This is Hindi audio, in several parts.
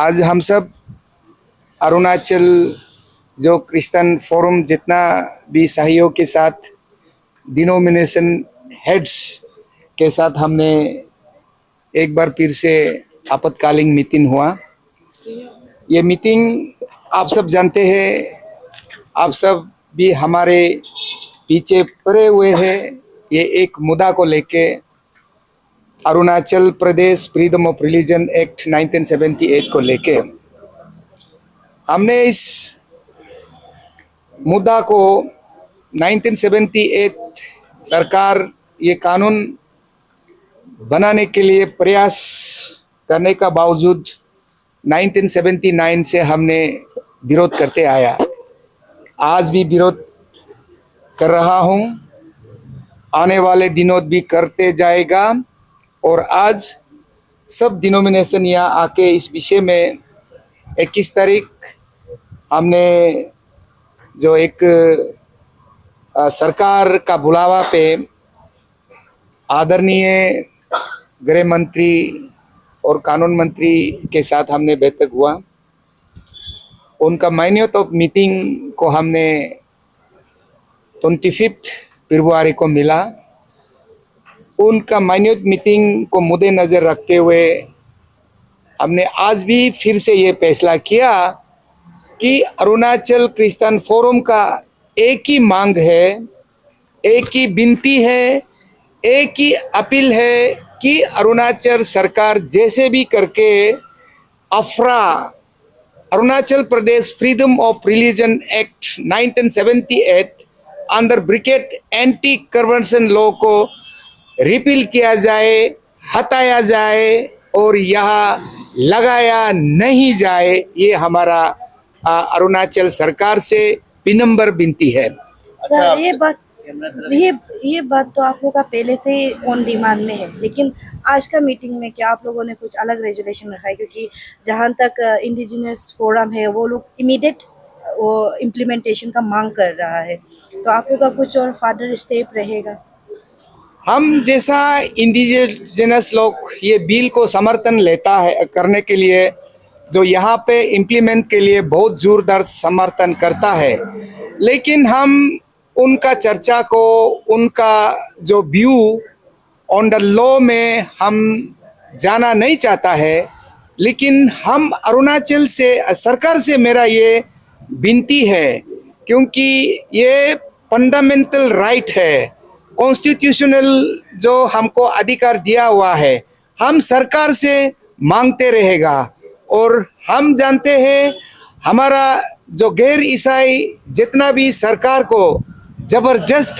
आज हम सब अरुणाचल जो क्रिश्चियन फोरम जितना भी सहयोग के साथ डिनोमिनेशन हेड्स के साथ हमने एक बार फिर से आपातकालीन मीटिंग हुआ। ये मीटिंग आप सब जानते हैं, आप सब भी हमारे पीछे पड़े हुए हैं। ये एक मुद्दा को लेके Arunachal Pradesh freedom of religion act 1978 को लेके हमने इस मुद्दा को 1978 सरकार ये कानून बनाने के लिए प्रयास करने का बावजूद 1979 से हमने विरोध करते आया। आज भी विरोध कर रहा हूँ, आने वाले दिनों भी करते जाएगा। और आज सब डिनोमिनेशन यहाँ आके इस विषय में 21 तारीख हमने जो एक सरकार का बुलावा पे आदरणीय गृह मंत्री और कानून मंत्री के साथ हमने बैठक हुआ। उनका माइन्यूट ऑफ मीटिंग को हमने 25 फरवरी को मिला। उनका माइन्यूट मीटिंग को मद्देनजर रखते हुए हमने आज भी फिर से ये फैसला किया कि अरुणाचल क्रिश्चियन फोरम का एक ही मांग है, एक ही विनती है, एक ही अपील है कि अरुणाचल सरकार जैसे भी करके Arunachal Pradesh freedom of religion act 1978 under bracket anti corruption law को रिपील किया जाए, हटाया जाए और यहाँ लगाया नहीं जाए। ये हमारा अरुणाचल सरकार से विनम्र विनती है। सर, ये बात तो आप लोगों का पहले से ऑन डिमांड में है, लेकिन आज का मीटिंग में क्या आप लोगों ने कुछ अलग रेजुलेशन रखा है? क्योंकि जहां तक इंडिजिनस फोरम है वो लोग इमीडिएट वो इम्प्लीमेंटेशन का मांग कर रहा है, तो आप लोग का कुछ और फर्दर स्टेप रहेगा? हम जैसा इंडिजिनस लोग ये बिल को समर्थन लेता है करने के लिए, जो यहाँ पे इम्प्लीमेंट के लिए बहुत जोरदार समर्थन करता है, लेकिन हम उनका चर्चा को, उनका जो व्यू ऑन द लॉ में हम जाना नहीं चाहता है। लेकिन हम अरुणाचल से सरकार से मेरा ये विनती है, क्योंकि ये फंडामेंटल राइट है, कॉन्स्टिट्यूशनल जो हमको अधिकार दिया हुआ है, हम सरकार से मांगते रहेगा। और हम जानते हैं हमारा जो गैर ईसाई जितना भी सरकार को जबरदस्त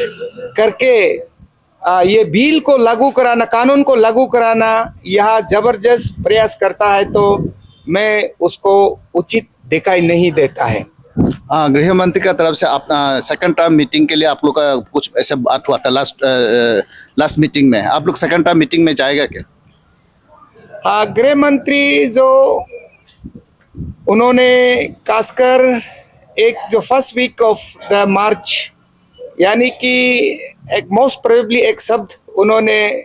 करके ये बिल को लागू कराना, कानून को लागू कराना यहाँ जबरदस्त प्रयास करता है, तो मैं उसको उचित दिखाई नहीं देता है। गृह मंत्री का तरफ से अपना सेकंड टर्म मीटिंग के लिए आप लोग का कुछ ऐसा बात हुआ था लास्ट मीटिंग में, आप लोग सेकंड टर्म मीटिंग में जाएगा क्या? हाँ, गृह मंत्री जो उन्होंने खासकर एक जो फर्स्ट वीक ऑफ द मार्च, यानी कि एक मोस्ट प्रोबेबली एक शब्द उन्होंने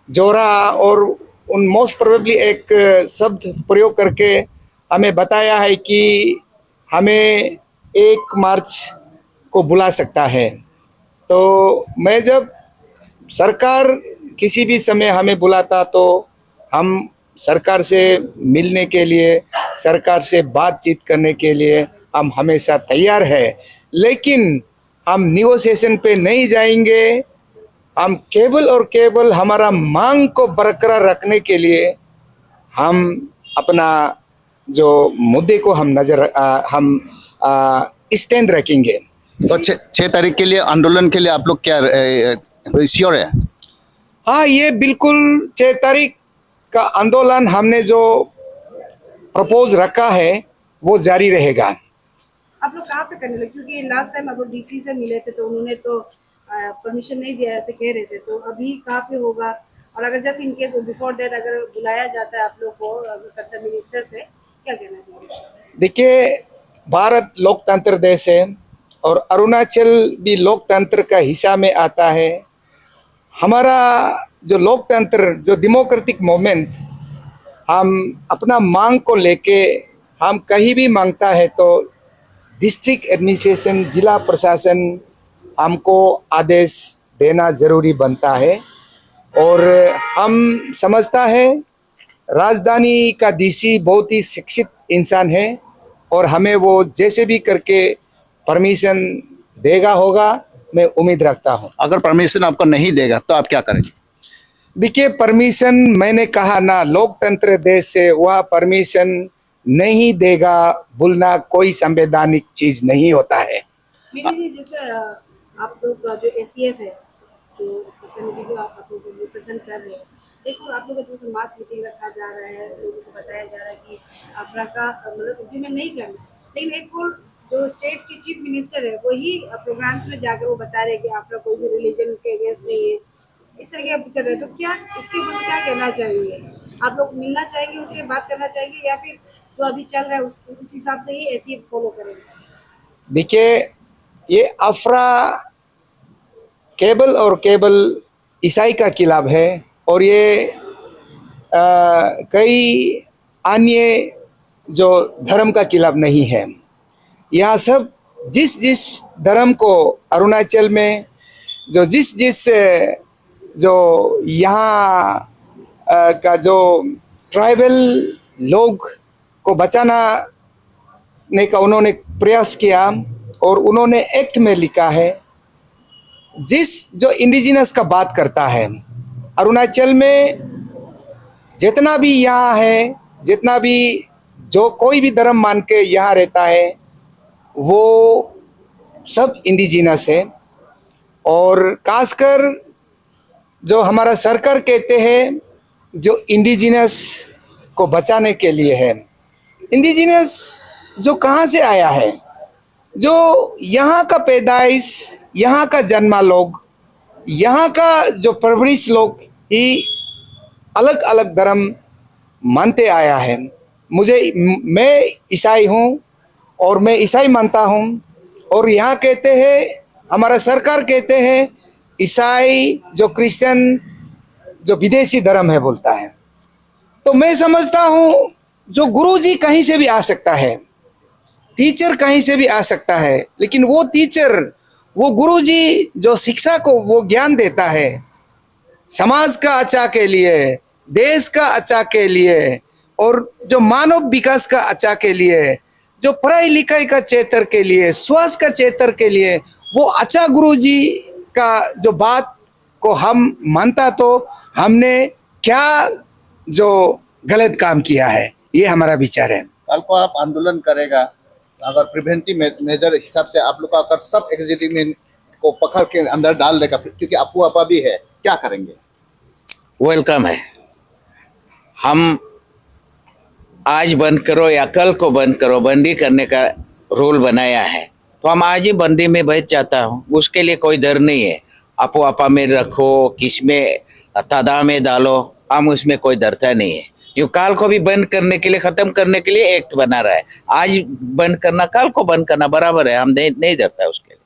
जोड़ा और उन मोस्ट प्रोबेबली एक शब्द प्रयोग करके हमें बताया है कि हमें 1 मार्च को बुला सकता है। तो मैं जब सरकार किसी भी समय हमें बुलाता तो हम सरकार से मिलने के लिए, सरकार से बातचीत करने के लिए हम हमेशा तैयार है, लेकिन हम निगोशिएशन पे नहीं जाएंगे। हम केवल और केवल हमारा मांग को बरकरार रखने के लिए हम अपना जो मुद्दे को हम स्टैंड रखेंगे। तो 6 तारीख के लिए आंदोलन के लिए आप लोग क्या श्योर है? हाँ, ये बिल्कुल 6 तारीख का आंदोलन हमने जो प्रपोज रखा है वो जारी रहेगा। आप लोग कहाँ पे करने लगे? क्योंकि लास्ट टाइम आप लोग डीसी से मिले थे तो उन्होंने तो परमिशन नहीं दिया ऐसे कह रहे थे, तो अभी कहाँ पे होगा? और अगर just in case before that अगर बुलाया जाता है आप लोग को कंसर्न मिनिस्टर से, क्या कहना चाहिए? देखिए, भारत लोकतंत्र देश है और अरुणाचल भी लोकतंत्र का हिस्सा में आता है। हमारा जो लोकतंत्र, जो डेमोक्रेटिक मूवमेंट, हम अपना मांग को लेके हम कहीं भी मांगता है तो डिस्ट्रिक्ट एडमिनिस्ट्रेशन, जिला प्रशासन हमको आदेश देना ज़रूरी बनता है। और हम समझता है राजधानी का डीसी बहुत ही शिक्षित इंसान है और हमें वो जैसे भी करके परमिशन देगा होगा, मैं उम्मीद रखता हूँ। अगर परमिशन आपको नहीं देगा तो आप क्या करेंगे? देखिए, परमिशन मैंने कहा ना, लोकतंत्र देश है, वह परमिशन नहीं देगा बोलना कोई संवैधानिक चीज नहीं होता है। मेरे लिए जैसे आप लोग का जो एसीएफ है, जो समिति को आप लोग रिप्रेजेंट कर रहे हैं, एक और आप लोग का जो मास मीटिंग रखा जा रहा है, लोगों को बताया जा रहा है कि अफरा का मतलब इम्प्लीमेंट नहीं करना, लेकिन एक और जो स्टेट के चीफ मिनिस्टर है वही प्रोग्राम्स में जाकर वो बता रहे हैं कि अफरा कोई भी रिलीजन के अगेंस्ट नहीं है, इस तरह के चल रहे हैं। तो क्या इसके ऊपर क्या कहना चाहिए? आप लोग मिलना चाहेंगे, उससे बात करना चाहेंगे, या फिर जो अभी चल रहा है उस हिसाब से ही एसीएफ फॉलो करेंगे? देखिए, ये अफरा केवल और केवल ईसाई का खिलाफ है और ये कई अन्य जो धर्म का खिलाफ नहीं है। यहाँ सब जिस धर्म को अरुणाचल में जो जिस जो यहाँ का जो ट्राइबल लोग को बचाने का उन्होंने प्रयास किया और उन्होंने एक्ट में लिखा है, जो इंडिजिनस का बात करता है। अरुणाचल में जितना भी यहाँ है, जितना भी जो कोई भी धर्म मान के यहाँ रहता है, वो सब इंडिजिनस है। और खासकर जो हमारा सरकार कहते हैं जो इंडिजिनस को बचाने के लिए है। इंडिजिनस जो कहाँ से आया है, जो यहाँ का पैदाइश, यहाँ का जन्मा लोग, यहाँ का जो परवरिश लोग ही अलग अलग धर्म मानते आया है। मैं ईसाई हूँ और मैं ईसाई मानता हूँ और यहाँ कहते हैं, हमारा सरकार कहते हैं ईसाई जो क्रिश्चियन जो विदेशी धर्म है बोलता है। तो मैं समझता हूँ जो गुरुजी कहीं से भी आ सकता है, टीचर कहीं से भी आ सकता है, लेकिन वो टीचर, वो गुरुजी जो शिक्षा को वो ज्ञान देता है समाज का अच्छा के लिए, देश का अच्छा के लिए और जो मानव विकास का अच्छा के लिए, जो पढ़ाई लिखाई का क्षेत्र के लिए, स्वास्थ्य का क्षेत्र के लिए, वो अच्छा गुरुजी का जो बात को हम मानता तो हमने क्या जो गलत काम किया है, ये हमारा विचार है। कल को आप आंदोलन करेगा, अगर प्रिवेंटिव मेजर हिसाब से आप लोग अगर सब एग्जीक्यूटिव को पकड़ के अंदर डाल देगा, क्योंकि आपू आपा भी है, क्या करेंगे? वेलकम है। हम आज बंद करो या कल को बंद करो, बंदी करने का रूल बनाया है तो हम आज ही बंदी में बैठ जाता हूँ, उसके लिए कोई डर नहीं है। आपो आपा में रखो, किस में तादाद में डालो, हम उसमें कोई डरता नहीं है। यू काल को भी बंद करने के लिए, खत्म करने के लिए एक्ट बना रहा है। आज बंद करना, काल को बंद करना बराबर है, हम नहीं डरता है उसके लिए।